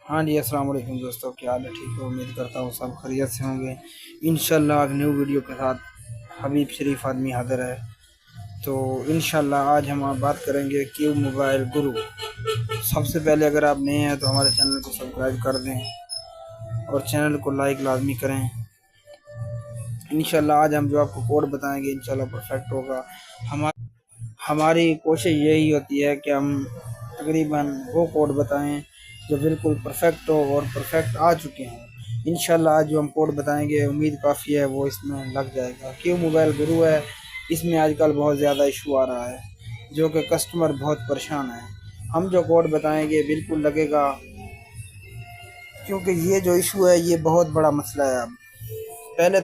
हाँ जी, अस्सलाम वालेकुम दोस्तों, क्या हाल है? ठीक हो? उम्मीद करता हूँ सब खैरियत से होंगे। इंशाल्लाह आज न्यू वीडियो के साथ हबीब शरीफ आदमी हाज़िर है। तो इंशाल्लाह आज हम आप बात करेंगे क्यू मोबाइल गुरु। सबसे पहले अगर आप नए हैं तो हमारे चैनल को सब्सक्राइब कर दें और चैनल को लाइक लाजमी करें। इंशाल्लाह आज हम जो आपको कोड बताएंगे इंशाल्लाह परफेक्ट होगा। हमारी कोशिश यही होती है कि हम तकरीबन वो कोड बताएं जो बिल्कुल परफेक्ट हो और परफेक्ट आ चुके हैं। इंशाल्लाह आज जो हम कोड बताएंगे उम्मीद काफ़ी है वो इसमें लग जाएगा। क्यों मोबाइल गुरु है, इसमें आजकल बहुत ज़्यादा इशू आ रहा है जो कि कस्टमर बहुत परेशान है। हम जो कोड बताएंगे बिल्कुल लगेगा, क्योंकि ये जो इशू है ये बहुत बड़ा मसला है। अब पहले